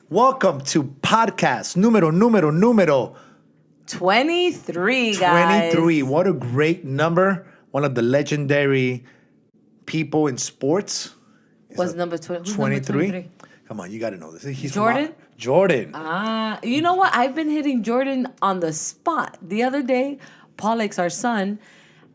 Welcome to podcast número 23, guys. 23. What a great number. One of the legendary people in sports. What's number 20? Who's 23? number 23? Come on, you got to know this. He's Jordan? Jordan. You know what? I've been hitting Jordan on the spot. The other day, Pollock's, our son,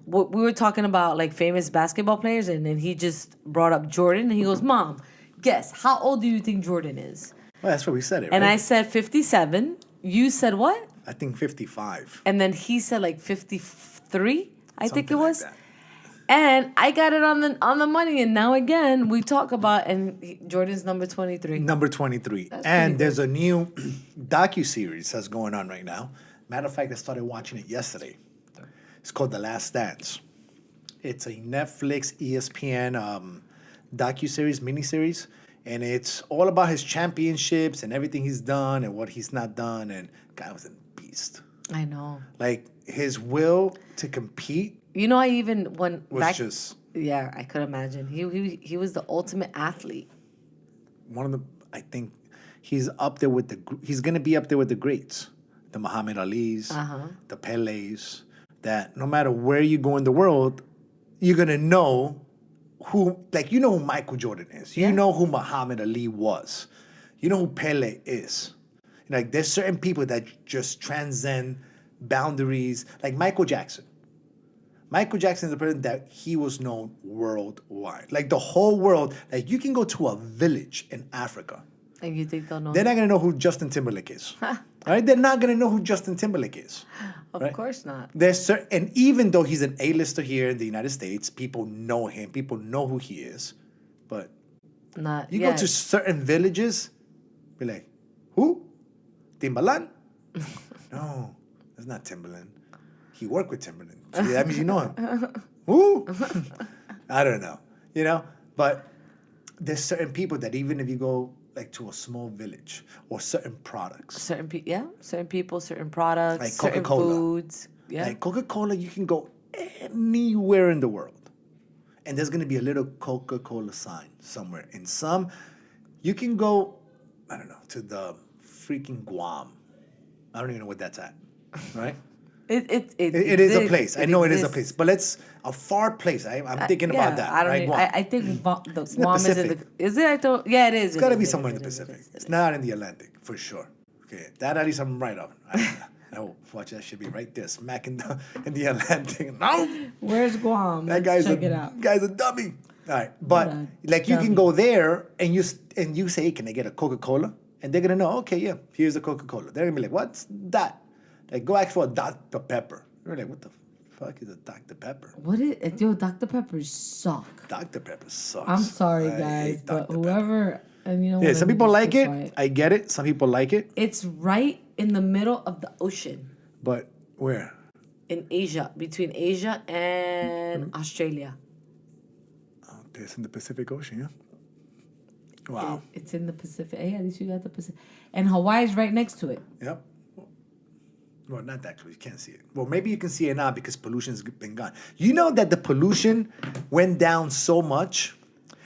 we were talking about like famous basketball players, and then he just brought up Jordan, and he goes, "Mom, guess, how old do you think Jordan is?" Well, that's what we said it, And right? I said 57. You said what? I think 55. And then he said like 53, I think it Something like was. that. And I got it on the money, and now again we talk about Jordan's number 23. Number 23. That's And pretty there's a new docu-series that's going on right now. Matter of fact, I started watching it yesterday. It's called The Last Dance. It's a Netflix, ESPN docu-series, miniseries. And it's all about his championships and everything he's done and what he's not done. And guy was a beast. I know. Like, his will to compete You know, I even went was back. just Yeah, I could imagine. He was the ultimate athlete. one of the, I think, he's up there with he's going to be up there with the greats. The Muhammad Ali's, the Pele's, that no matter where you go in the world, you're going to know who, like, you know who Michael Jordan is. You Yeah. know who Muhammad Ali was. You know who Pele is. Like, there's certain people that just transcend boundaries. Like Michael Jackson. Michael Jackson is the person that he was known worldwide. Like, the whole world. Like, you can go to a village in Africa. And you think they'll know? They're not going to know who Justin Timberlake is. Right? They're not going to know who Justin Timberlake is. Of right? course not. And even though he's an A-lister here in the United States, people know him. People know who he is. But Not. you Yeah. go to certain villages, be like, who? Timbaland? No, that's not Timbaland. He worked with Timbaland. So that means you know him. Who? I don't know. You know? But there's certain people that even if you go like to a small village or certain products. certain people, certain products, Like certain Coca-Cola. foods. Yeah. Like Coca-Cola, you can go anywhere in the world. And there's going to be a little Coca-Cola sign somewhere. In some, you can go, I don't know, to the freaking Guam. I don't even know what that's at, right? It It is a exists. place. I know it is a place. But it's a far place. I'm thinking about that. I don't right? know. Guam. I think the in the Guam is in Pacific. the. Is it? I don't. Yeah, it is. It's got to be somewhere in the Pacific. It's not in the Atlantic, for sure. Okay, that at least I'm right on. I watch that should be right there, smack in the Atlantic. No! Where's Guam? That Let's guy's check it out. guy's a dummy. All right, but What a like you can dummy. go there and you say, hey, can I get a Coca-Cola? And they're gonna know, okay, yeah, here's a Coca-Cola. They're gonna be like, what's that? Like, go ask for a Dr. Pepper. They're like, what the fuck is a Dr. Pepper? What is? Yo, Dr. Peppers suck. Dr. Pepper sucks. I'm sorry, I guys, hate but Dr. Pepper. whoever and you know. Yeah, what, some let me people just like be it. quiet. I get it. Some people like it. It's right in the middle of the ocean But where? in Asia, between Asia and Australia. Oh, it's in the Pacific Ocean, yeah? Wow. It's in the Pacific. Hey, at least you got the Pacific. And Hawaii's right next to it. Yep. Well, not actually. You can't see it. Well, maybe you can see it now because pollution's been gone. You know that the pollution went down so much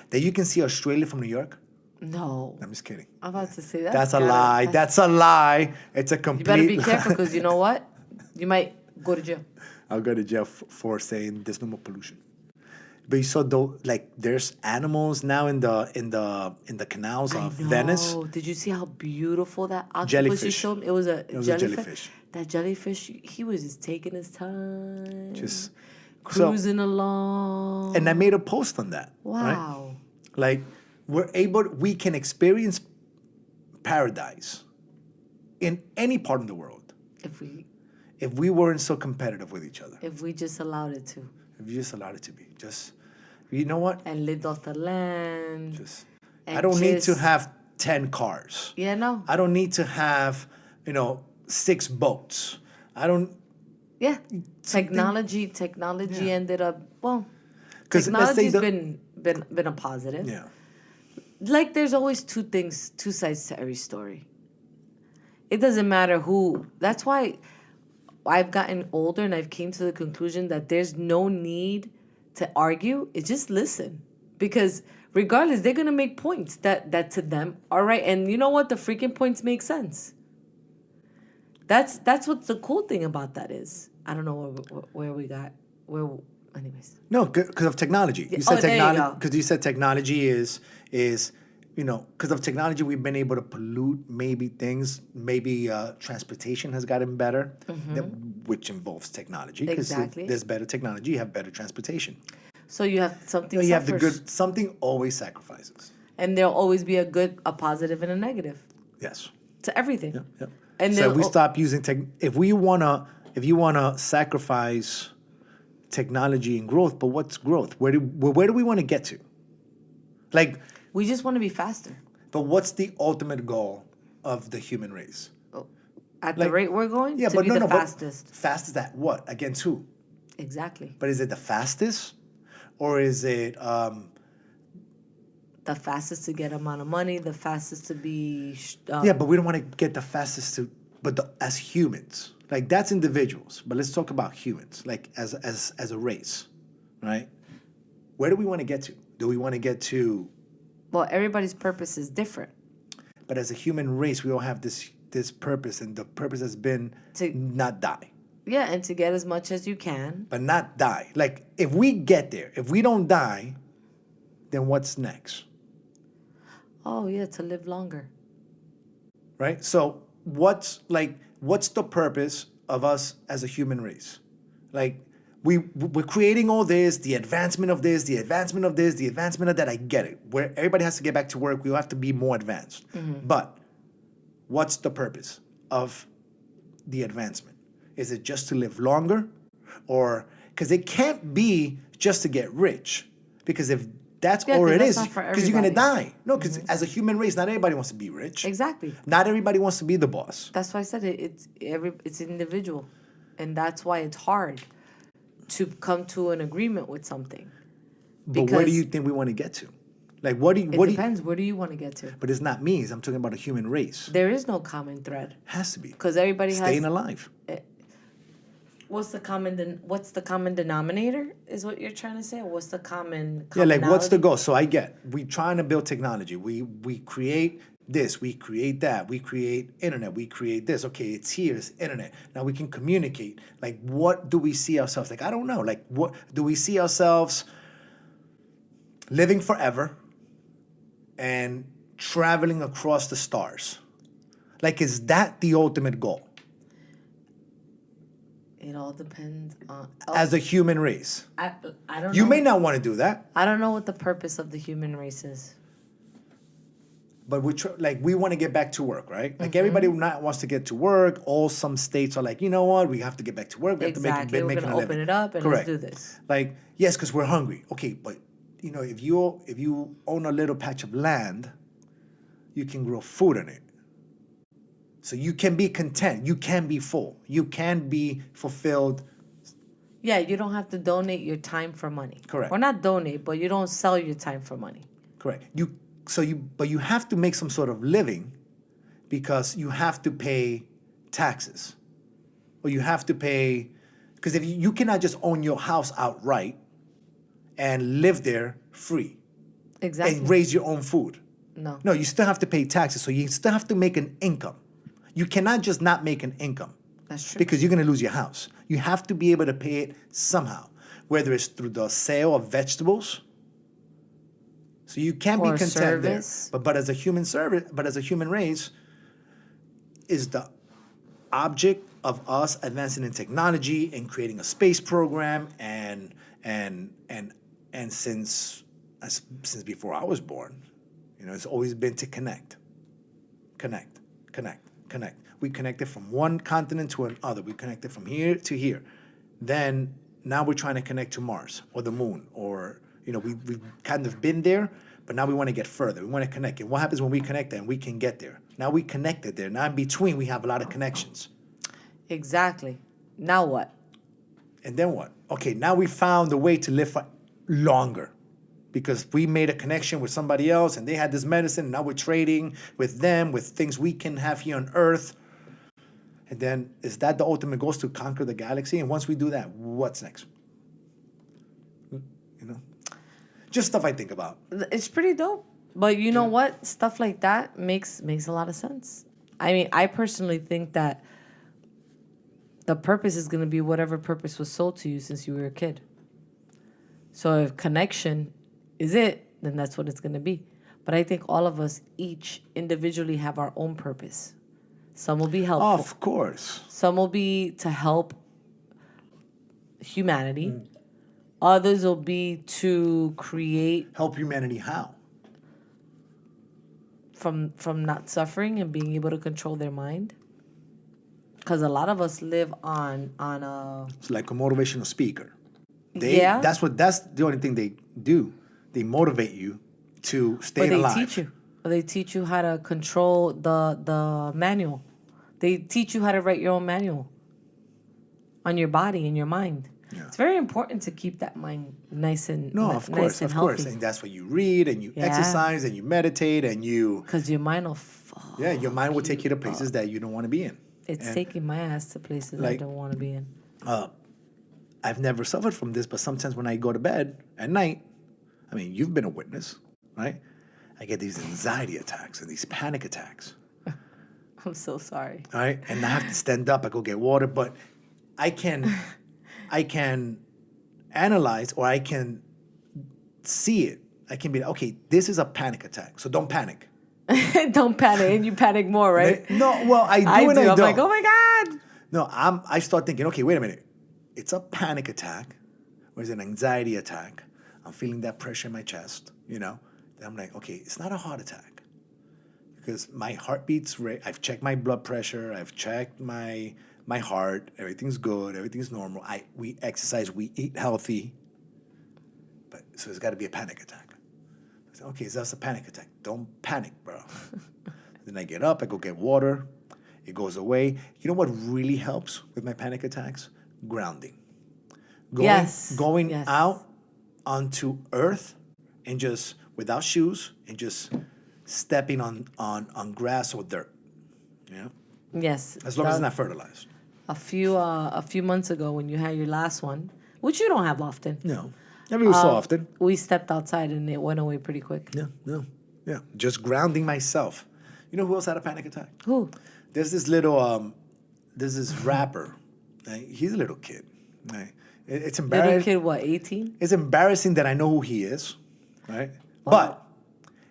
that you can see Australia from New York? No. I'm just kidding. I'm about to say that. That's a lie. That's a lie. It's a complete You better be lie. careful because you know what? You might go to jail. I'll go to jail for saying there's no more pollution. But you saw though, like there's animals now in the canals of Venice. Did you see how beautiful that octopus you Jellyfish. showed me? It was a jellyfish. jellyfish. That jellyfish, he was just taking his time, Just cruising along. and I made a post on that. Right? Wow. Like we can experience paradise in any part of the world if we weren't so competitive with each other. If we just allowed it to. If you just allowed it to be. Just, you know what? And lived off the land. Just, and I don't need to just- have 10 cars. Yeah, no. I don't need to have, 6 boats. I don't, Yeah. Technology Yeah. ended up, well, 'Cause let's say technology's been a positive. yeah. Like there's always two sides to every story. It doesn't matter who. That's why I've gotten older and I've came to the conclusion that there's no need to argue. It's just listen. Because regardless, they're gonna make points that to them are right. And you know what? The freaking points make sense. That's what the cool thing about that is. I don't know where we got where. Anyways, No, because of technology. You Oh, said there you technology go. because you said technology is because of technology we've been able to pollute maybe things. Maybe transportation has gotten better, which involves technology. Because Exactly. there's better technology, you have better transportation. So you have something You have the suffers, good. Something always sacrifices. and there'll always be a good, a positive, and a negative Yes. to everything. Yep. And So if we they'll- stop using tech, if you wanna sacrifice technology and growth, but what's growth? Where do we want to get to? Like, we just want to be faster. but what's the ultimate goal of the human race? At the Like- rate we're going, Yeah, to but be no, the no, but fastest. fastest at what? Against who? Exactly. But is it the fastest, or is it The fastest to get amount of money, the fastest to be. yeah? But we don't want to get the fastest to. But as humans, like that's individuals. But let's talk about humans, like as a race, right? Where do we want to get to? Do we want to get to? Well, everybody's purpose is different. But as a human race, we all have this purpose, and the purpose has been To- not die, Yeah, and to get as much as you can. but not die. Like if we get there, if we don't die, then what's next, Oh yeah, to live longer. right? So what's the purpose of us as a human race? Like we're creating all this, the advancement of this, the advancement of this, the advancement of that. I get it. Where everybody has to get back to work, we have to be more advanced. But what's the purpose of the advancement? Is it just to live longer? Or because it can't be just to get rich. Because if that's Yeah, all 'cause it that's is, not for because you're gonna everybody. die. No, because as a human race, not everybody wants to be rich. Exactly. Not everybody wants to be the boss. That's why I said it's individual, and that's why it's hard to come to an agreement with something. But where do Because you think we want to get to? Like what do you it what do you, depends. Where do you want to get to? but it's not me, I'm talking about a human race. There is no common thread Has to be. because everybody Staying has. alive. What's the common denominator? Is what you're trying to say? Or what's the common? Yeah, like what's the commonality? goal? So I get we trying to build technology. We create this, we create that, we create internet, we create this. Okay, it's here, it's internet. Now we can communicate. Like what do we see ourselves? Like I don't know. Like what do we see ourselves living forever and traveling across the stars? Like is that the ultimate goal It all depends on. as a human race? I don't. You know. may not want to do that. I don't know what the purpose of the human race is. But we want to get back to work, right? Like everybody not wants to get to work. Some states are like, you know what? We have to get back to work. We have Exactly. to We're make gonna a open living. it up and Correct. let's do this. Like yes, because we're hungry. Okay, but if you own a little patch of land, you can grow food in it. So you can be content. You can be full. You can be fulfilled. Yeah, you don't have to donate your time for money. Correct. Or not donate, but you don't sell your time for money. Correct. But you have to make some sort of living because you have to pay taxes. Or you have to pay because if you cannot just own your house outright and live there free Exactly. and raise your own food. No. No, you still have to pay taxes. So you still have to make an income. You cannot just not make an income. That's true. Because you're going to lose your house. You have to be able to pay it somehow, whether it's through the sale of vegetables. So you can be Or content service. there. But as a human race, is the object of us advancing in technology and creating a space program and since before I was born, it's always been to connect. We connected from one continent to another. We connected from here to here. Then now we're trying to connect to Mars or the moon or, we've kind of been there, but now we want to get further. We want to connect. And what happens when we connect and we can get there? Now we connected there. Now in between, we have a lot of connections. Exactly. Now what? And then what? Okay, now we found a way to live for longer because we made a connection with somebody else and they had this medicine. And now we're trading with them with things we can have here on Earth. And then is that the ultimate goal, is to conquer the galaxy? And once we do that, what's next? Just stuff I think about. It's pretty dope. But you know what? Stuff like that makes a lot of sense. I mean, I personally think that the purpose is going to be whatever purpose was sold to you since you were a kid. So if connection is it, then that's what it's going to be. But I think all of us each individually have our own purpose. Some will be helpful. Of course. Some will be to help humanity. Others will be to create Help humanity how? from not suffering and being able to control their mind. Because a lot of us live on a It's like a motivational speaker. Yeah. That's the only thing they do. They motivate you to stay Or they alive. teach you. Or they teach you how to control the manual. They teach you how to write your own manual on your body and your mind. Yeah. It's very important to keep that mind nice and Of course. And that's what you read and you exercise and you meditate and you... Because your mind will fall. Yeah, your mind will take you to places that you don't want to be in. It's taking my ass to places I don't want to be in. I've never suffered from this, but sometimes when I go to bed at night, I mean, you've been a witness, right? I get these anxiety attacks and these panic attacks. I'm so sorry. All right, and I have to stand up. I go get water, but I can analyze or I can see it. I can be okay. This is a panic attack, so don't panic. Don't panic, and you panic more, right? No, well, I do and I I'm don't. like, oh my god. No, I start thinking, okay, wait a minute. It's a panic attack, or it's an anxiety attack. I'm feeling that pressure in my chest, you know. Then I'm like, okay, it's not a heart attack. Because my heartbeat's I've checked my blood pressure, I've checked my heart, everything's good, everything's normal. We exercise, we eat healthy. But so it's gotta be a panic attack. I said, okay, so that's a panic attack. Don't panic, bro. Then I get up, I go get water, it goes away. You know what really helps with my panic attacks? Grounding. Going out onto earth and just without shoes and just stepping on grass or dirt. You know? Yes. As long as it's not fertilized. A few months ago when you had your last one, which you don't have often. No. Every so often. We stepped outside and it went away pretty quick. Yeah. Just grounding myself. You know who else had a panic attack? Who? There's this little there's this rapper. Right? He's a little kid. Right? It's embarrassing. Little kid, what, 18? It's embarrassing that I know who he is, right? Wow. But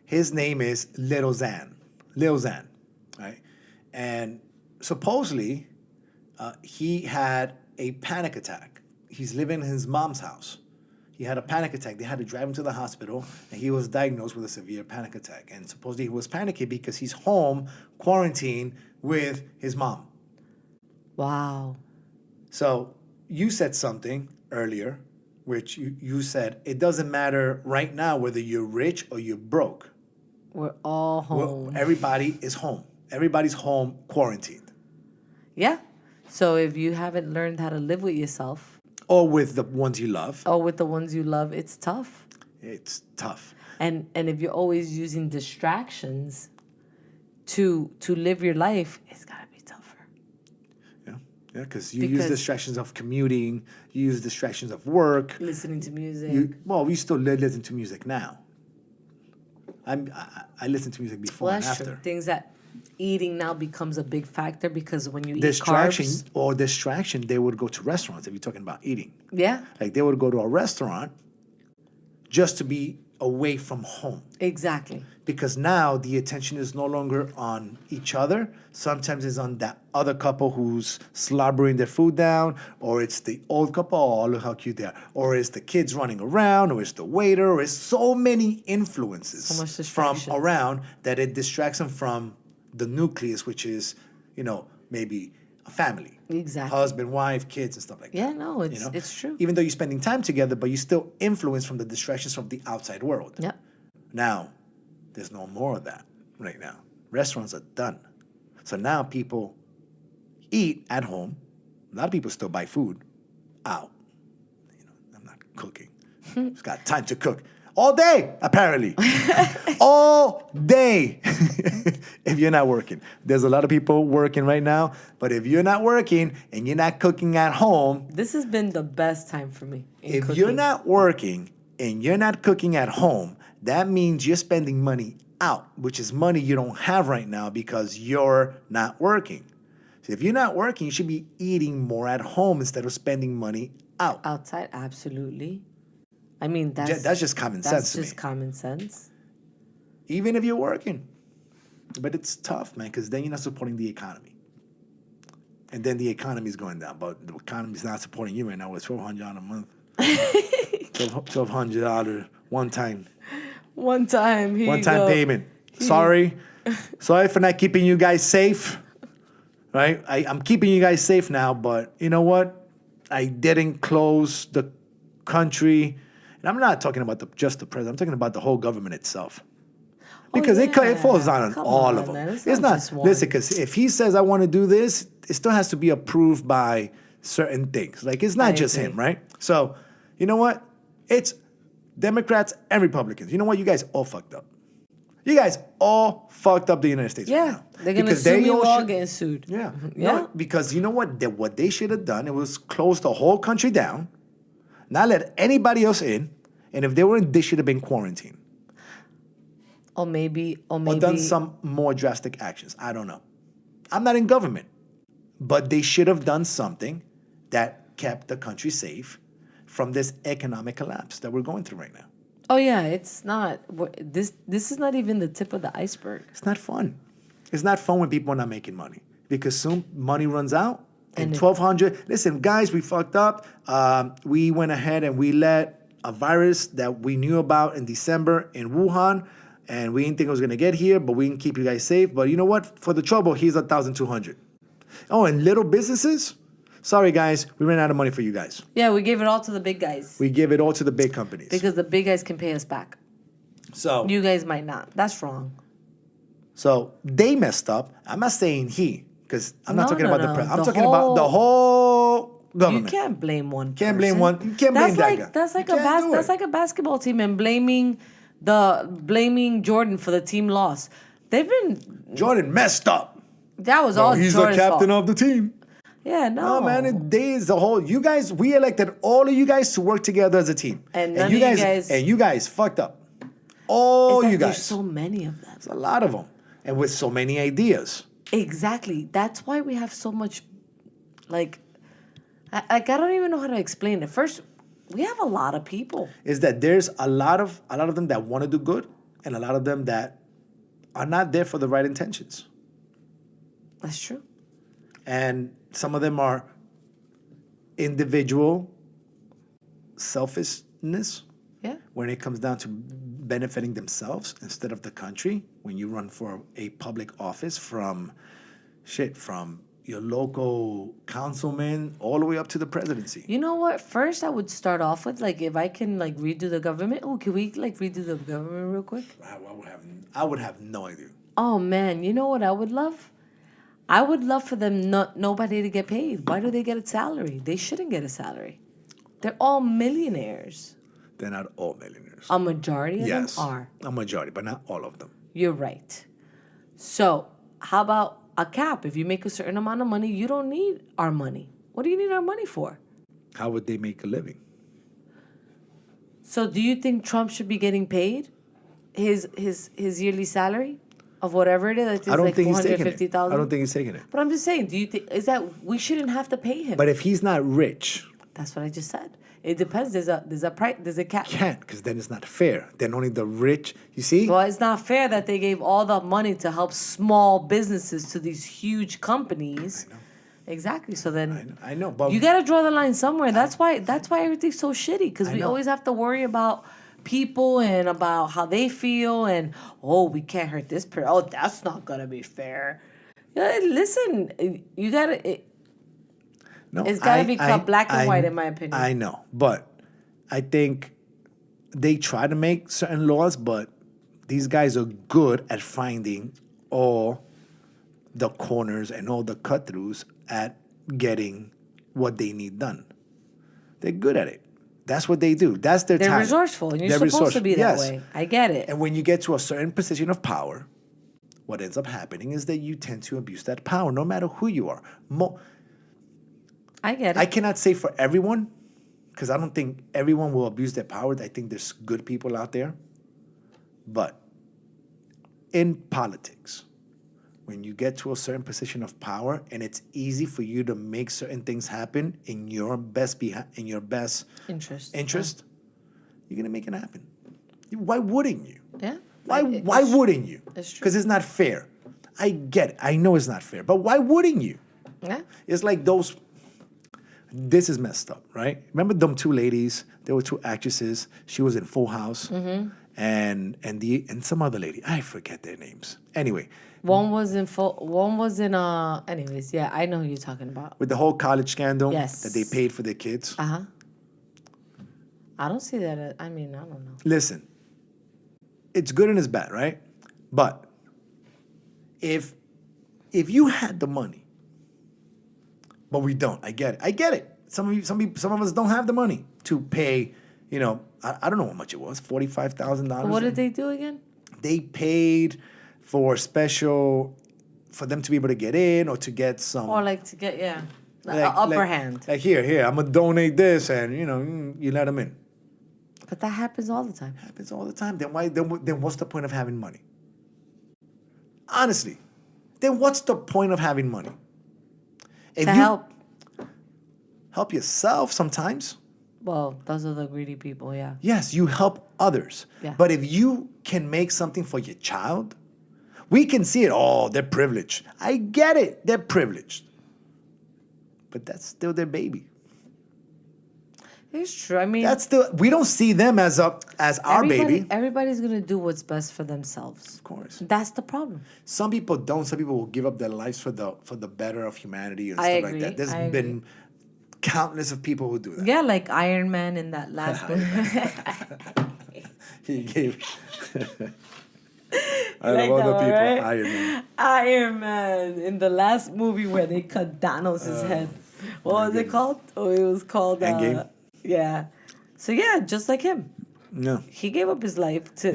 his name is Lil Xan, right? And supposedly, he had a panic attack. He's living in his mom's house. He had a panic attack. They had to drive him to the hospital, and he was diagnosed with a severe panic attack. And supposedly he was panicking because he's home, quarantined with his mom. Wow. So you said something earlier, which you said, it doesn't matter right now whether you're rich or you're broke. We're all home. Well, everybody is home. Everybody's home quarantined. Yeah. So if you haven't learned how to live with yourself, Or with the ones you love. or with the ones you love, it's tough. It's tough. And if you're always using distractions to live your life, it's gotta be tougher. Yeah, because you use distractions of commuting, you use distractions of work. Listening to music. We still listen to music now. I listen to music before and after. True. Things that eating now becomes a big factor because when you Distraction eat carbs. or distraction, they would go to restaurants if you're talking about eating. Yeah. Like they would go to a restaurant just to be away from home. Exactly. Because now the attention is no longer on each other. Sometimes it's on that other couple who's slobbering their food down, or it's the old couple, oh, look how cute they are. Or it's the kids running around, or it's the waiter, or it's so many influences So much from distractions. around that it distracts them from the nucleus, which is, maybe a family. Exactly. Husband, wife, kids, and stuff like that. Yeah, no, it's true. Even though you're spending time together, but you're still influenced from the distractions from the outside world. Yeah. Now, there's no more of that right now. Restaurants are done. So now people eat at home. A lot of people still buy food out. I'm not cooking. Just got time to cook. All day, apparently. All day. If you're not working. There's a lot of people working right now. But if you're not working and you're not cooking at home. This has been the best time for me. If you're not working and you're not cooking at home, that means you're spending money out, which is money you don't have right now because you're not working. So if you're not working, you should be eating more at home instead of spending money out. Outside, absolutely. I mean, That's just common sense to me. That's just common sense. Even if you're working. But it's tough, man, because then you're not supporting the economy. And then the economy is going down. But the economy is not supporting you right now. It's $1,200 a month. $1,200 one time. One time Payment. Sorry for not keeping you guys safe. Right? I'm keeping you guys safe now, but you know what? I didn't close the country. And I'm not talking about just the president. I'm talking about the whole government itself. Because it falls down on all of them. Man. It's not listen, because if he says I want to do this, it still has to be approved by certain things. Like it's not just him, right? So, you know what? It's Democrats and Republicans. You know what? You guys all fucked up. You guys all fucked up the United States. Yeah, right now. they're gonna sue you all getting sued. Yeah, yeah. No, because you know what? What they should have done, it was close the whole country down, not let anybody else in, and if they were in, they should have been quarantined. Or maybe Or done some more drastic actions. I don't know. I'm not in government, but they should have done something that kept the country safe from this economic collapse that we're going through right now. Oh yeah, it's not. This is not even the tip of the iceberg. It's not fun. It's not fun when people are not making money because soon money runs out. And And 1,200. Listen, guys, we fucked up. We went ahead and we let a virus that we knew about in December in Wuhan, and we didn't think it was gonna get here, but we can keep you guys safe. But you know what? For the trouble, here's 1,200. Oh, and little businesses. Sorry, guys, we ran out of money for you guys. Yeah, we gave it all to the big guys. We give it all to the big companies. Because the big guys can pay us back. So You guys might not. That's wrong. So they messed up. I'm not saying he, because I'm not talking about the president. I'm The talking about the whole You government. can't blame one person. Can't blame one. You can't blame that guy. That's like You can't do that's it. like a basketball team and blaming Jordan for the team loss. They've been Jordan messed up. that was Oh, all he's Jordan's the captain fault. of the team. Yeah, no. Oh man, is the whole. You guys, we elected all of you guys to work together as a team, And none you of you guys, guys- and you guys fucked up. All It's that you there's guys. so many of them. There's a lot of them, and with so many ideas. Exactly. That's why we have so much, like I don't even know how to explain it. First, we have a lot of people. Is that there's a lot of them that want to do good, and a lot of them that are not there for the right intentions. That's true. And some of them are individual selfishness Yeah. when it comes down to benefiting themselves instead of the country. When you run for a public office from your local councilman all the way up to the presidency. You know what? First, I would start off with like if I can like redo the government. Oh, can we like redo the government real quick? I would have no idea. Oh man, you know what I would love? I would love for them nobody to get paid. Why do they get a salary? They shouldn't get a salary. They're all millionaires. They're not all millionaires. A majority of Yes, them are. a majority, but not all of them. You're right. So, how about a cap? If you make a certain amount of money, you don't need our money. What do you need our money for? How would they make a living? So, do you think Trump should be getting paid his yearly salary of whatever it is? I think I don't it's like think he's taking it. $450,000. I don't think he's taking it. But I'm just saying, do you think is that we shouldn't have to pay him? But if he's not rich, That's what I just said. It depends. There's a price. There's a cap. can't, because then it's not fair. Then only the rich. You see? Well, it's not fair that they gave all the money to help small businesses to these huge companies. I know. Exactly. So then I know, but you got to draw the line somewhere. That's why everything's so shitty because we know. always have to worry about people and about how they feel and we can't hurt this person. Oh, that's not gonna be fair. Yeah, listen, you gotta. no, It's gotta be cut black and white, in my opinion. I know, but I think they try to make certain laws, but these guys are good at finding all the corners and all the cut-throughs at getting what they need done. They're good at it. That's what they do. That's their They're talent. resourceful, and you're They're supposed to be that Yes. way. I get it. And when you get to a certain position of power, what ends up happening is that you tend to abuse that power, no matter who you are. I get it. I cannot say for everyone, because I don't think everyone will abuse their power. I think there's good people out there. But in politics, when you get to a certain position of power and it's easy for you to make certain things happen in your best interest, you're gonna make it happen. Why wouldn't you? Yeah. Why wouldn't you? It's true. Because it's not fair. I get it. I know it's not fair, but why wouldn't you? Yeah. It's like those. This is messed up, right? Remember them two ladies? There were two actresses. She was in Full House, and some other lady. I forget their names. Anyway, One was in full. One was in. Anyways, yeah, I know who you're talking about. with the whole college scandal Yes. that they paid for their kids. I don't see that. I mean, I don't know. Listen, it's good and it's bad, right? But if you had the money, but we don't. I get it. Some of us don't have the money to pay. You know, I don't know how much it was. $45,000. What did they do again? They paid for them to be able to get in or to get some. Or like to get upper hand. Like here, I'm gonna donate this, and you let them in. But that happens all the time. Happens all the time. Then why? Then what's the point of having money? Honestly, then what's the point of having money? If help yourself sometimes. Well, those are the greedy people, yeah. Yes, you help others. Yeah. But if you can make something for your child, we can see it. Oh, they're privileged. I get it. They're privileged. But that's still their baby. It's true. I mean, we don't see them as our baby. Everybody's gonna do what's best for themselves. Of course. That's the problem. Some people don't. Some people will give up their lives for the better of humanity and I stuff agree. like that. There's been countless of people who do that. Yeah, like Iron Man in that last movie. He gave out of all the people, right? Iron Man. Iron Man in the last movie where they cut Thanos' head. What was it called? Oh, it was called Endgame? Yeah. So yeah, just like him. No. He gave up his life to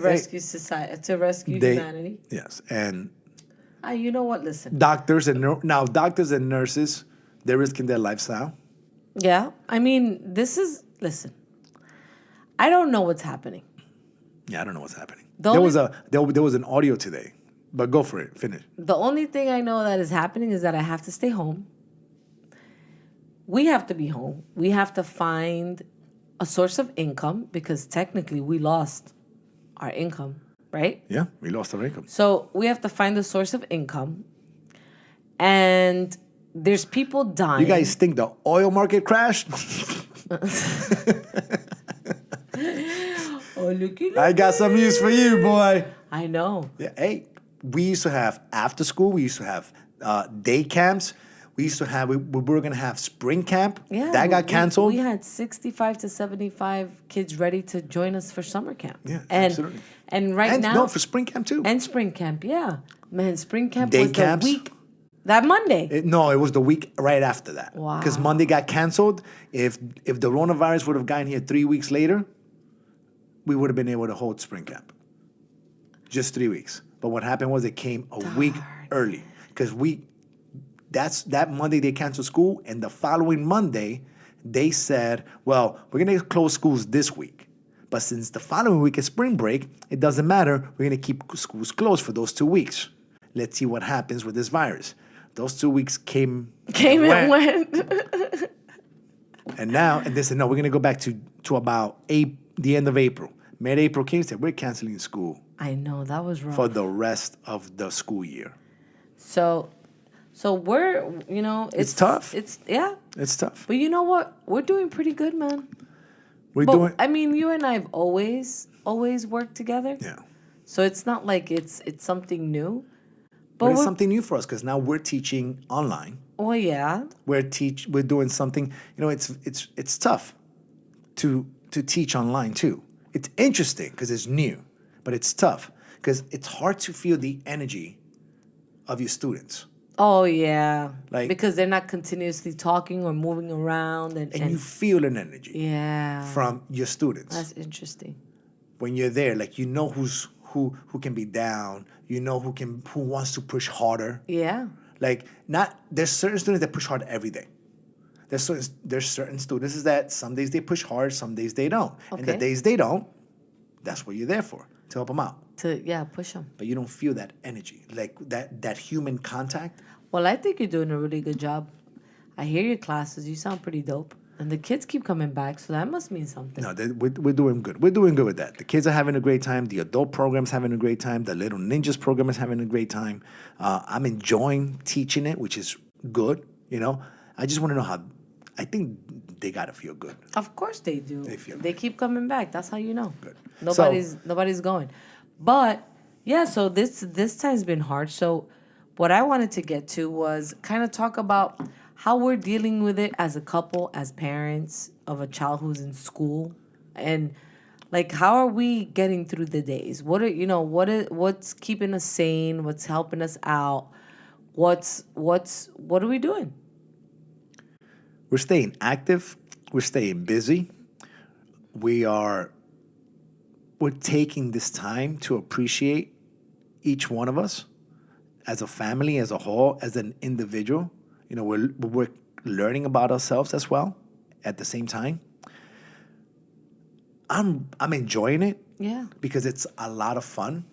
rescue society, to rescue humanity. Yes, and You know what? Listen. doctors and nurses, they're risking their lifestyle. Yeah, I mean, listen. I don't know what's happening. Yeah, I don't know what's happening. The There only- was an audio today, but go for it. Finish. The only thing I know that is happening is that I have to stay home. We have to be home. We have to find a source of income because technically we lost our income, right? Yeah, we lost our income. So we have to find a source of income. And there's people dying. You guys think the oil market crashed? Oh, looky. I got some news for you, boy. I know. Yeah, hey, we used to have after school. We used to have day camps. We used to have. We were gonna have spring camp. Yeah, that got canceled. We had 65 to 75 kids ready to join us for summer camp. Yeah, and, absolutely. And right and now, no, for spring camp too. and spring camp, yeah, man, spring camp Day was camps? the week that Monday. It was the week right after that. Wow. Because Monday got canceled. If the coronavirus would have gotten here 3 weeks later, we would have been able to hold spring camp. Just 3 weeks. But what happened was it came a week early. Because that Monday they canceled school, and the following Monday they said, well, we're gonna close schools this week. But since the following week is spring break, it doesn't matter. We're gonna keep schools closed for those 2 weeks. Let's see what happens with this virus. Those 2 weeks came and went. And they said, no, we're going to go back to about the end of April. Mid-April came and said, we're canceling school I know, that was wrong. for the rest of the school year. So we're, it's tough. It's tough. But you know what? We're doing pretty good, man. I mean, you and I have always worked together. Yeah. So it's not like it's something new. But it's something new for us because now we're teaching online. Oh yeah. We're doing something. It's tough to teach online too. It's interesting because it's new, but it's tough because it's hard to feel the energy of your students. Oh yeah. Like, because they're not continuously talking or moving around and you feel an energy. Yeah. From your students. That's interesting. When you're there, like who can be down, who wants to push harder. Yeah. Like there's certain students that push hard every day. There's certain students that some days they push hard, some days they don't. And the Okay. days they don't, that's what you're there for, to help them out. Push them. But you don't feel that energy, like that human contact. Well, I think you're doing a really good job. I hear your classes. You sound pretty dope. And the kids keep coming back, so that must mean something. No, we're doing good. We're doing good with that. The kids are having a great time. The adult program's having a great time. The Little Ninjas program is having a great time. I'm enjoying teaching it, which is good. I just want to know how. I think they gotta feel good. Of course they do. They keep coming back. That's how you know. Good. Nobody's going. But yeah, so this time's been hard. So what I wanted to get to was kind of talk about how we're dealing with it as a couple, as parents of a child who's in school, and like how are we getting through the days? What's keeping us sane? What's helping us out? What are we doing? We're staying active. We're staying busy. We're taking this time to appreciate each one of us as a family, as a whole, as an individual. We're learning about ourselves as well at the same time. I'm enjoying it. Yeah. Because it's a lot of fun.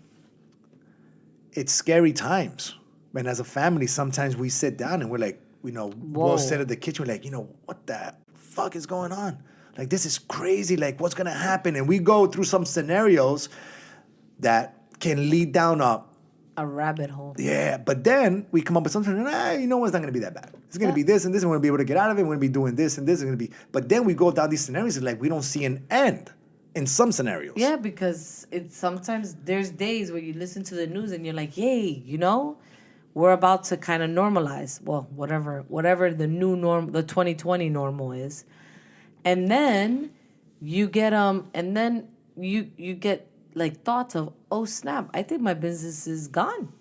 It's scary times. And as a family, sometimes we sit down and we're like, we'll sit at the kitchen, we're like, what the fuck is going on? Like, this is crazy. Like, what's going to happen? And we go through some scenarios that can lead down a rabbit hole. Yeah, but then we come up with something, it's not going to be that bad. It's going to be this and this, and we're going to be able to get out of it. We're going to be doing this and this. It's going to be, but then we go down these scenarios and like we don't see an end in some scenarios. Yeah, because it's sometimes there's days where you listen to the news and you're like, yay, we're about to kind of normalize. Well, whatever the new norm, the 2020 normal is. And then you get you get like thoughts of, oh snap, I think my business is gone.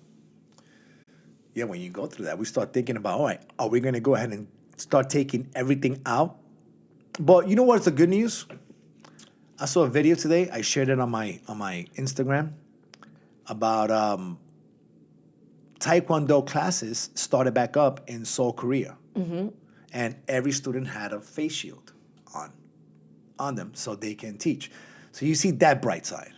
Yeah, when you go through that, we start thinking about, all right, are we going to go ahead and start taking everything out? But you know what's the good news? I saw a video today. I shared it on my Instagram about Taekwondo classes started back up in Seoul, Korea. Mm-hmm. And every student had a face shield on them so they can teach. So you see that bright side.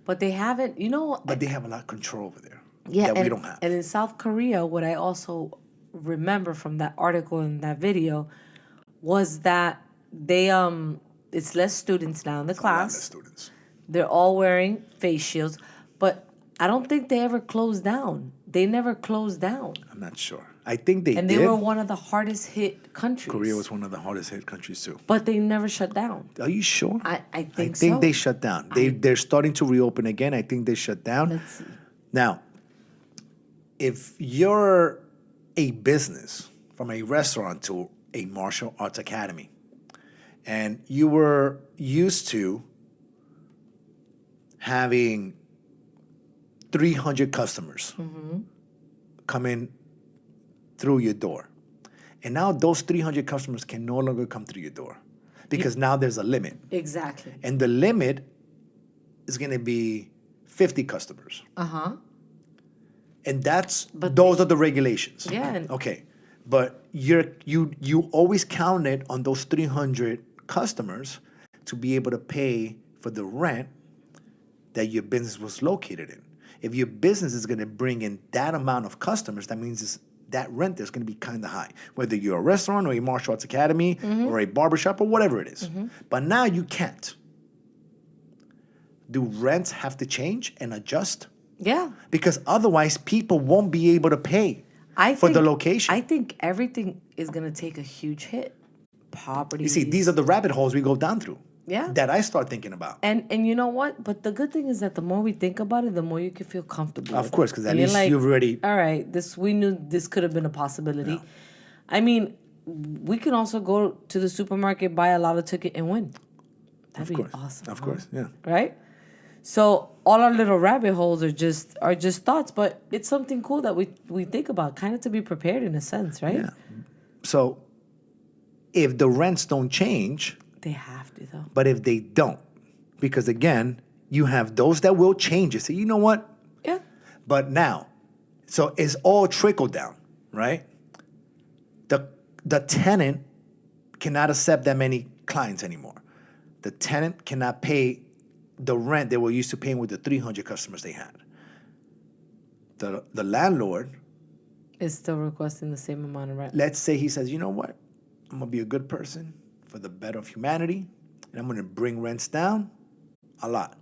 But they haven't, But they have a lot of control over there that we don't have. And in South Korea, what I also remember from that article and that video was that they it's less students now in the class. A lot less students. They're all wearing face shields, but I don't think they ever closed down. They never closed down. I'm not sure. I think they did. And they were one of the hardest hit countries. Korea was one of the hardest hit countries too. But they never shut down. Are you sure? I think so. I think they shut down. They're starting to reopen again. I think they shut down. Let's see. Now, if you're a business, from a restaurant to a martial arts academy, and you were used to having 300 customers come in through your door. And now those 300 customers can no longer come through your door because now there's a limit. Exactly. And the limit is going to be 50 customers. Uh-huh. And those are the regulations. Yeah. Okay. But you always counted on those 300 customers to be able to pay for the rent that your business was located in. If your business is going to bring in that amount of customers, that means that rent is going to be kind of high, whether you're a restaurant or a martial arts academy or a barbershop or whatever it is. But now you can't. Do rents have to change and adjust? Yeah. Because otherwise people won't be able to pay for the location. I think everything is going to take a huge hit. Property. You see, these are the rabbit holes we go down through. Yeah. That I start thinking about. And you know what? But the good thing is that the more we think about it, the more you can feel comfortable. Of course, because at least like, you've already... All right, we knew this could have been a possibility. Yeah. I mean, we can also go to the supermarket, buy a lotto ticket, and win. That'd be awesome. Of course, yeah. Right? So all our little rabbit holes are just thoughts, but it's something cool that we think about, kind of to be prepared in a sense, right? Yeah. So if the rents don't change... They have to, though. But if they don't, because again, you have those that will change it. So you know what? Yeah. But now, so it's all trickle down, right? the tenant cannot accept that many clients anymore. The tenant cannot pay the rent they were used to paying with the 300 customers they had. The landlord, Is still requesting the same amount of rent. let's say he says, you know what? I'm going to be a good person for the better of humanity, and I'm going to bring rents down a lot.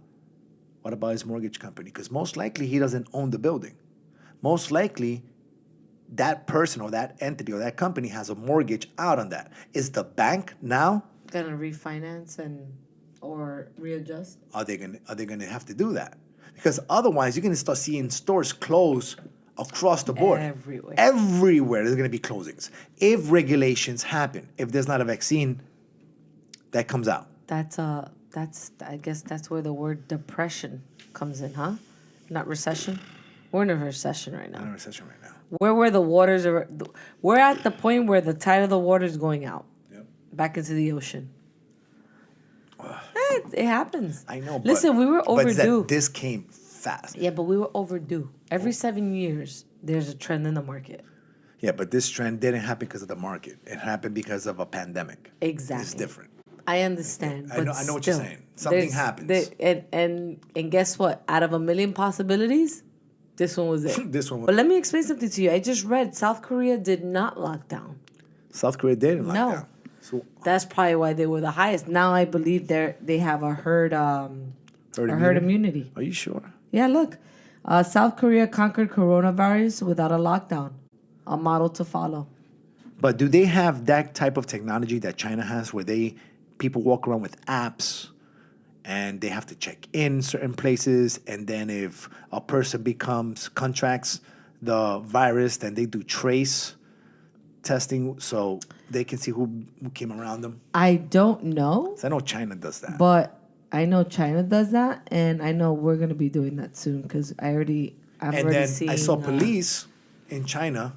What about his mortgage company? Because most likely he doesn't own the building. Most likely that person or that entity or that company has a mortgage out on that. Is the bank now, Gonna refinance or readjust? are they gonna have to do that? Because otherwise you're gonna start seeing stores close across the board. Everywhere. Everywhere there's gonna be closings. If regulations happen, if there's not a vaccine that comes out. That's I guess that's where the word depression comes in, huh? Not recession. We're in a recession right We're in a now. recession right now. We're at the point where the tide of the water is going out. Yep. Back into the ocean. It happens. I know. Listen, we were overdue. But this came fast. Yeah, but we were overdue. Every 7 years, there's a trend in the market. Yeah, but this trend didn't happen because of the market. It happened because of a pandemic. Exactly. It's different. I understand. I but know what you're still, saying. Something there's- happens. And guess what? Out of a million possibilities, this one was it. This one was. But let me explain something to you. I just read South Korea did not lock down. South Korea didn't lock No. down. So That's probably why they were the highest. Now I believe they have a herd immunity. Are you sure? Yeah, look. South Korea conquered coronavirus without a lockdown. A model to follow. But do they have that type of technology that China has, where people walk around with apps, and they have to check in certain places, and then if a person contracts the virus, then they do trace testing so they can see who came around them? I don't know, So I know China does that. but I know China does that, and I know we're gonna be doing that soon because I'm And already then seeing. I saw police in China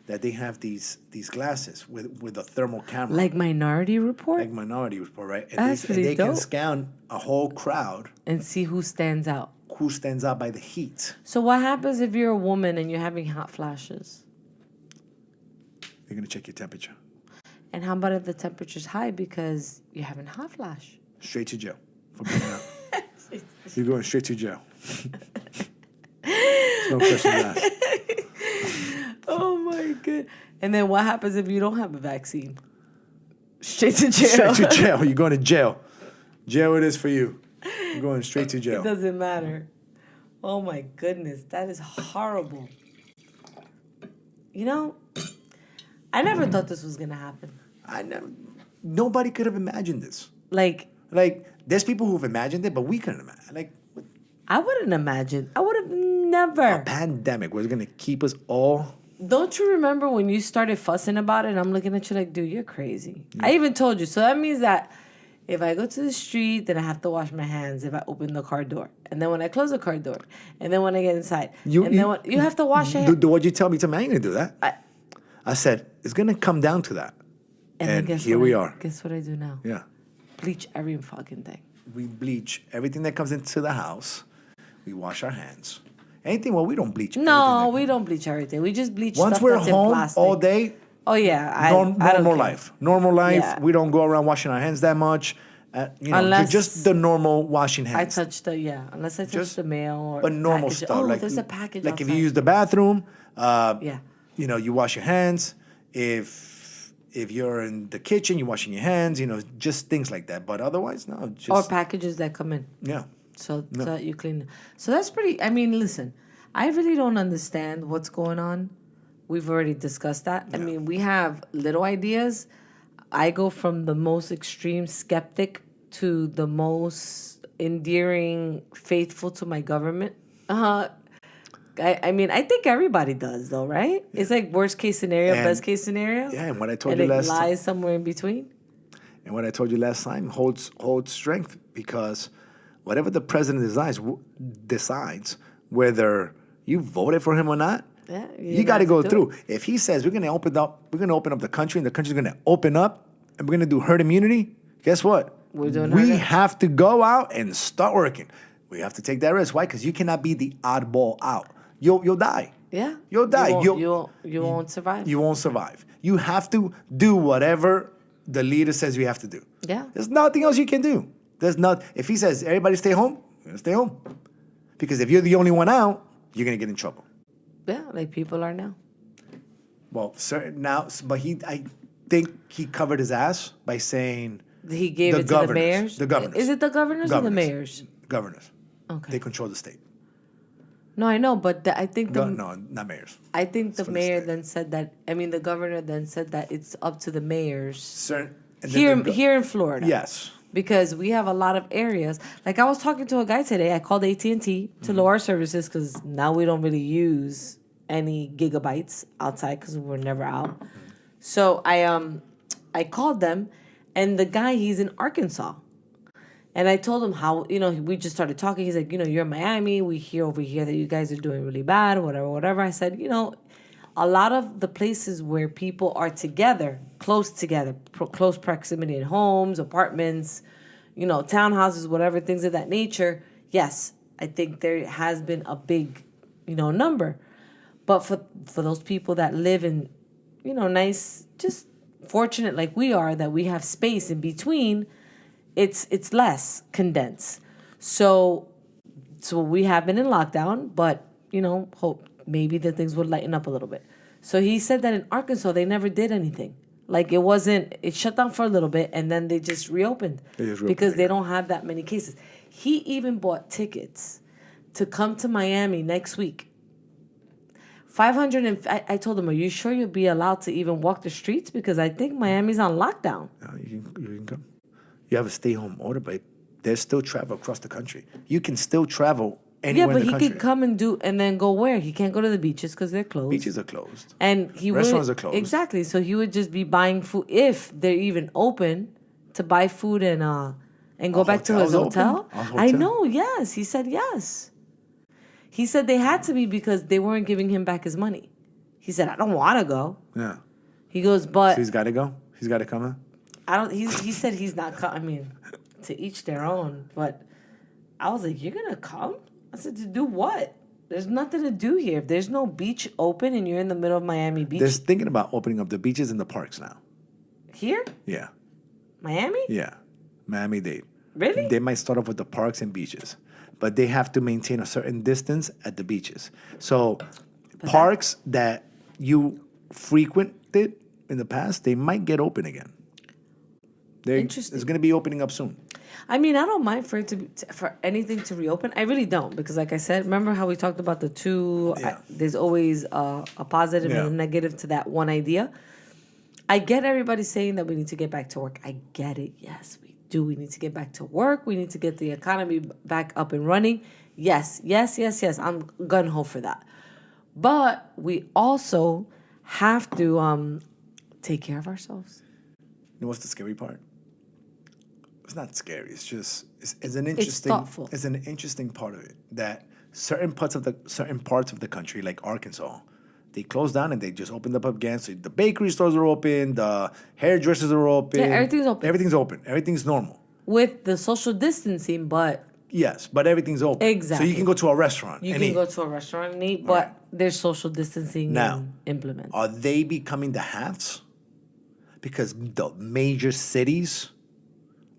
that they have these glasses with a thermal camera. like Minority Report, Like Minority Report, right? And That's they, pretty and they can dope. scan a whole crowd and see who stands out. who stands out by the heat. So what happens if you're a woman and you're having hot flashes? They're gonna check your temperature. And how about if the temperature's high because you're having hot flash? Straight to jail for being out. You're going straight to jail. No questions asked. Oh my god! And then what happens if you don't have a vaccine? Straight to jail. Straight to jail. You're going to jail. Jail it is for you. You're going straight to It jail. doesn't matter. Oh my goodness, that is horrible. You know, I never thought this was gonna happen. Nobody could have imagined this. Like, There's people who've imagined it, but we couldn't imagine. I wouldn't imagine. I would have A never. pandemic was gonna keep us all. Don't you remember when you started fussing about it? And I'm looking at you like, dude, you're crazy. I even told you. So that means that if I go to the street, then I have to wash my hands if I open the car door. And then when I close the car door. And then when I get inside. You have to wash your hands. What'd you tell me? I ain't gonna do that. I said, it's gonna come down to that. then And guess here what we I- are. Guess what I do now? Yeah. Bleach every fucking thing. We bleach everything that comes into the house. We wash our hands. Anything, well, we don't bleach. No, everything we don't bleach everything. We just bleach Once stuff we're that's in home plastic. all day, Oh, yeah. I don't normal care. life. Normal life. Yeah. We don't go around washing our hands that much. Unless- just the normal washing I hands. touch unless I touch Just the mail or but normal package. stuff. Oh, there's a package Like if outside. you use the bathroom, Yeah. you wash your hands. If you're in the kitchen, you're washing your hands. Just things like that. But otherwise, no. Just Or packages that come in. yeah. So that you clean. So that's pretty. I mean, listen, I really don't understand what's going on. We've already discussed that. I mean, we have little ideas. I go from the most extreme skeptic to the most endearing, faithful to my government. I mean, I think everybody does, though, right? It's like worst case scenario, And- best case scenario. Yeah, and what I told And you it last time. lies somewhere in between. And what I told you last time holds strength, because whatever the president decides, whether you voted for him or not, Yeah, you got to have go do through. it. If he says we're going to open up the country, and the country's going to open up, and we're going to do herd immunity, guess what? We're doing we herd- have to go out and start working. We have to take that risk. Why? Because you cannot be the oddball out. You'll die. Yeah. You'll die. You won't survive. You won't survive. You have to do whatever the leader says you have to do. Yeah. There's nothing else you can do. There's not. If he says everybody stay home, you're gonna stay home. Because if you're the only one out, you're gonna get in trouble. Yeah, like people are now. Well, certain now, but I think he covered his ass by saying He gave the it to the governors. mayors. The governors. Is it the governors or the mayors? Governors. Okay. They control the state. No, I know, but I think No, not mayors. I think the for the mayor state. then said that. I mean, the governor then said that it's up to the mayors Certain and then here in Florida. Yes. Because we have a lot of areas. Like I was talking to a guy today. I called AT&T to lower our services because now we don't really use any gigabytes outside because we're never out. So I called them, and the guy, he's in Arkansas. And I told him how, we just started talking. He's like, you're in Miami. We hear over here that you guys are doing really bad, whatever. I said, a lot of the places where people are together, close together, close proximity in homes, apartments, townhouses, whatever, things of that nature. Yes, I think there has been a big, number. But for those people that live in, nice, just fortunate like we are, that we have space in between, it's less condensed. So we have been in lockdown, but, hope maybe that things would lighten up a little bit. So he said that in Arkansas, they never did anything. Like it shut down for a little bit and then they just reopened. Because they don't have that many cases. He even bought tickets to come to Miami next week. 500 and I told him, are you sure you'll be allowed to even walk the streets? Because I think Miami's on lockdown. You can come. You have a stay-home order, but there's still travel across the country. You can still travel anywhere in the country. Yeah, but he could come and then go where? He can't go to the beaches because they're closed. Beaches are closed. And Restaurants are closed. Exactly. So he would just be buying food, if they're even open, to buy food and go back to his hotel. I know, yes. He said yes. He said they had to be because they weren't giving him back his money. He said, I don't want to go. Yeah. He goes, but... So he's got to go? He's got to come in? He said he's not coming. I mean, to each their own. But I was like, you're going to come? I said, to do what? There's nothing to do here. If there's no beach open and you're in the middle of Miami Beach. They're thinking about opening up the beaches and the parks now. Here? Yeah. Miami? Yeah. Miami-Dade. Really? They might start off with the parks and beaches. But they have to maintain a certain distance at the beaches. So parks that you frequented in the past, they might get open again. Interesting. It's going to be opening up soon. I mean, I don't mind for for anything to reopen. I really don't, because like I said, remember how we talked about the two? Yeah. There's always a positive and a negative to that one idea. I get everybody saying that we need to get back to work. I get it. Yes, we do. We need to get back to work. We need to get the economy back up and running. Yes. I'm gung-ho for that. But we also have to take care of ourselves. You know what's the scary part? It's not scary. It's just it's an interesting. It's thoughtful. It's an interesting part of it that certain parts of the country, like Arkansas, they closed down and they just opened up again. So the bakery stores are open, the hairdressers are open. Yeah, everything's open. Everything's open. Everything's normal. With the social distancing, but Yes, but everything's open. Exactly. So you can go to a restaurant. you and can eat. go to a restaurant and eat, but there's social distancing Now, implemented. Are they becoming the haves? Because the major cities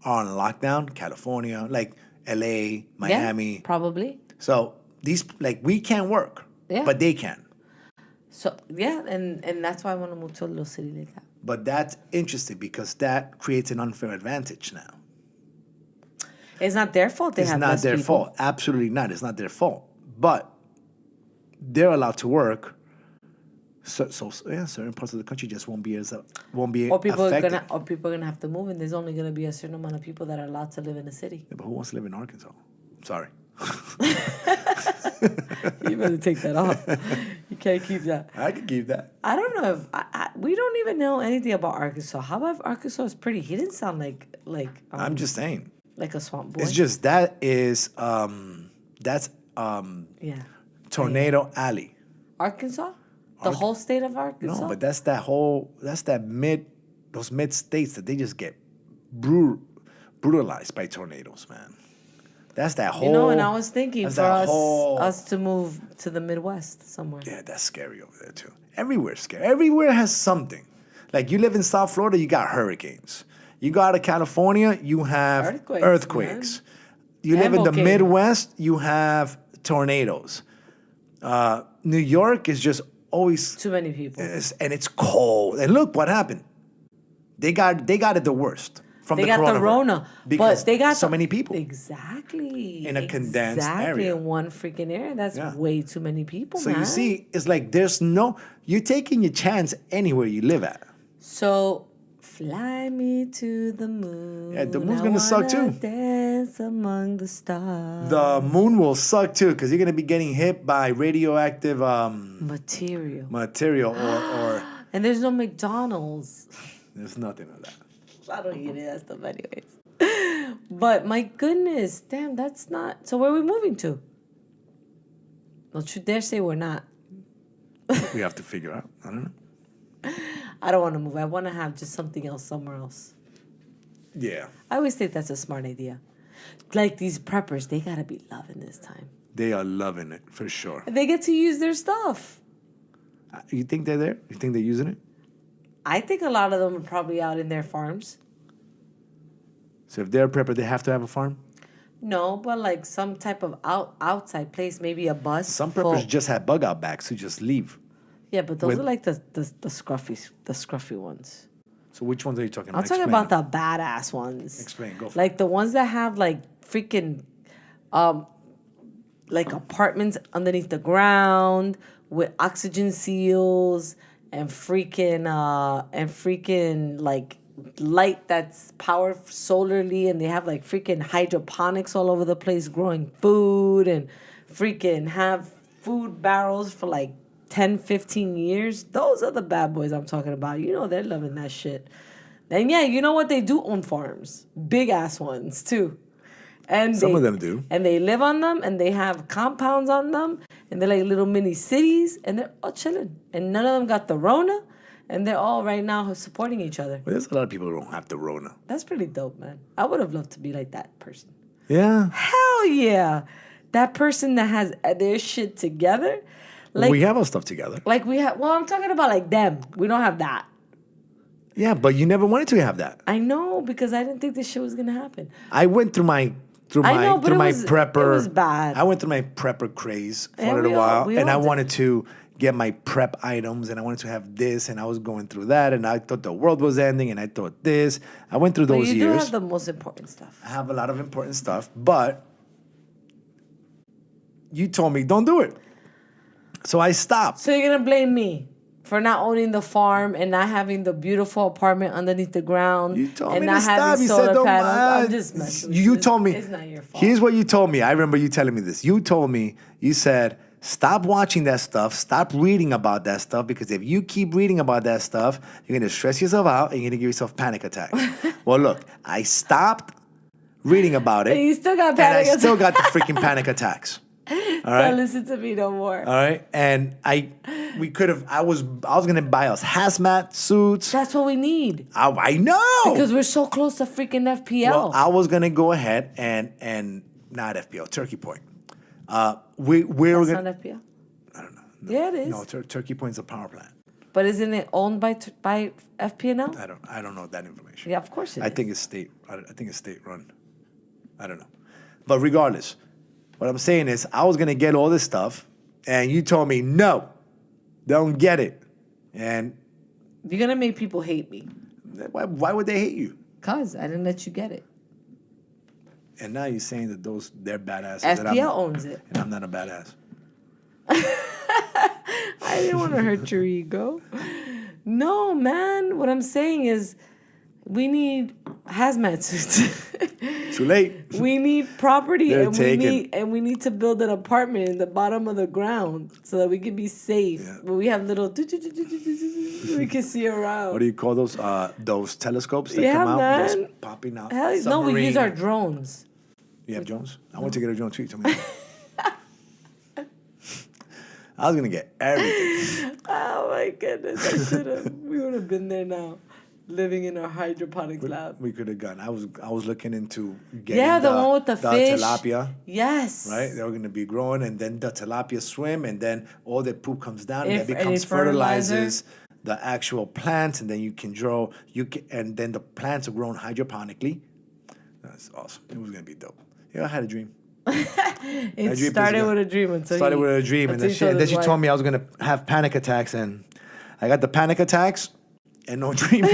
are on lockdown. California, like LA, Miami. Yeah, probably. So these, like, we can't work, but they can. So yeah, and that's why I want to move to a little city like that. But that's interesting because that creates an unfair advantage now. It's not their fault. It's not their fault. Absolutely not. It's not their fault. But they're allowed to work. So yeah, certain parts of the country just won't be affected. Or people are gonna have to move, and there's only gonna be a certain amount of people that are allowed to live in the city. Yeah, but who wants to live in Arkansas? Sorry. You better take that off. You can't keep that. I can keep that. I don't know if we don't even know anything about Arkansas. How about Arkansas is pretty? He didn't sound like I'm just saying. Like a swamp boy. It's just that's Tornado Alley. Arkansas? The whole state of Arkansas? No, but those mid states that they just get brutalized by tornadoes, man. That's that whole. You know, and I was thinking that's for that whole- us to move to the Midwest somewhere. Yeah, that's scary over there too. Everywhere's scary. Everywhere has something. Like you live in South Florida, you got hurricanes. You go out of California, you have earthquakes. You live in the volcanoes. Midwest, you have tornadoes. New York is just always Too many people. and it's cold. And look what happened. They got it the worst from They the got the coronavirus Rona, because but they got so many people exactly in a condensed area. in one freaking area. That's Yeah. way too many people. So man. you see, it's like you're taking your chance anywhere you live at. So fly me to the moon. Yeah, the moon's I gonna suck wanna too. Dance among the stars. The moon will suck too because you're gonna be getting hit by radioactive material. or And there's no McDonald's. there's nothing of that. I don't eat that stuff anyways. But my goodness, damn, that's not. So where are we moving to? Don't you dare say we're not. We have to figure out. I don't know. I don't want to move. I want to have just something else somewhere else. Yeah, I always think that's a smart idea. Like these preppers, they gotta be loving this time. they are loving it for sure. They get to use their stuff. You think they're there? You think they're using it? I think a lot of them are probably out in their farms. So if they're a prepper, they have to have a farm. No, but like some type of outside place, maybe a bus. Some full- preppers just have bug out bags who just leave. Yeah, but those with- are like the scruffy ones. So which ones are you talking about? I'm talking Explain about it. the badass ones. Explain. Go for Like the ones that have like freaking, like apartments underneath the ground with oxygen seals and freaking like light that's powered solarly, and they have like freaking hydroponics all over the place growing food, and freaking have food barrels for like 10, 15 years. Those are the bad boys I'm talking about. You know they're loving that shit. And yeah, you know what? They do own farms. Big ass ones too. And Some of them do. And they live on them, and they have compounds on them, and they're like little mini cities, and they're all chilling. And none of them got the Rona, and they're all right now supporting each other. Well, there's a lot of people who don't have the Rona. That's pretty dope, man. I would have loved to be like that person. Yeah. Hell yeah. That person that has their shit together. Like, We have our stuff together. like we have, well, I'm talking about like them. We don't have that. Yeah, but you never wanted to have that. I know, because I didn't think this shit was going to happen. I went through my but it was- prepper. it was bad. I went through my prepper craze for Yeah, a little we all- while, we and all I did. wanted to get my prep items, and I wanted to have this, and I was going through that, and I thought the world was ending, and I thought this. I went through But those you do years. have the most important stuff. I have a lot of important stuff, but you told me don't do it, so I stopped. So you're going to blame me for not owning the farm and not having the beautiful apartment underneath the ground You told and me not to stop. having You solar said don't. panels. I'm just messing with You told me. It's not your fault. Here's what you told me. I remember you telling me this. You told me. You said stop watching that stuff. Stop reading about that stuff, because if you keep reading about that stuff, you're gonna stress yourself out and you're gonna give yourself panic attacks. Well, look, I stopped reading about it, And you still got and panic I still got the freaking panic attacks. All right. Don't listen to me no more. All right, and I was gonna buy us hazmat suits. That's what we need. I know Because we're so close to freaking FPL. Well, I was gonna go ahead and not FPL, Turkey Point. We were That's gonna. not FPL. I don't know. Yeah, it is. No, Turkey Point's a power plant. But isn't it owned by FPL? I don't know that information. Yeah, of course it is. I think it's state. I think it's state run. I don't know, but regardless, what I'm saying is I was gonna get all this stuff, and you told me no, don't get it, and You're going to make people hate me. why would they hate you? Because I didn't let you get it. And now you're saying that they're badasses. that I'm- FPL owns it. and I'm not a badass. I didn't want to hurt your ego. No, man. What I'm saying is we need hazmat suits. Too late. We need property, They're and taken. we need to build an apartment in the bottom of the ground so that we can be safe. Yeah. But we have little we can see around. What do you call those? Those telescopes that Yeah, come out, man. just popping out. Hell, no, we use Submarine. our drones. You have drones? I want to get a drone too. Tell me. I was gonna get everything. Oh my goodness! I should have. We would have been there now. Living in our hydroponics lab. We could have gone. I was looking into getting The one with the fish. tilapia. Yes. Right? They were going to be growing, and then the tilapia swim, and then all the poop comes down, and If that any becomes fertilizer. fertilizes the actual plants, and then you can grow. And then the plants are grown hydroponically. That's awesome. It was going to be dope. I had a dream. It started with a dream. And then she told me I was going to have panic attacks, and I got the panic attacks and no dream.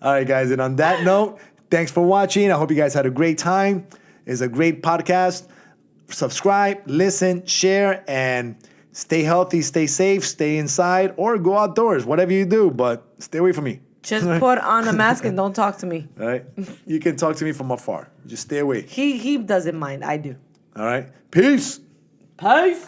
All right, guys. And on that note, thanks for watching. I hope you guys had a great time. It's a great podcast. Subscribe, listen, share, and stay healthy, stay safe, stay inside, or go outdoors, whatever you do, but stay away from me. Just put on a mask and don't talk to me. All right? You can talk to me from afar. Just stay away. He doesn't mind. I do. All right? Peace. Peace.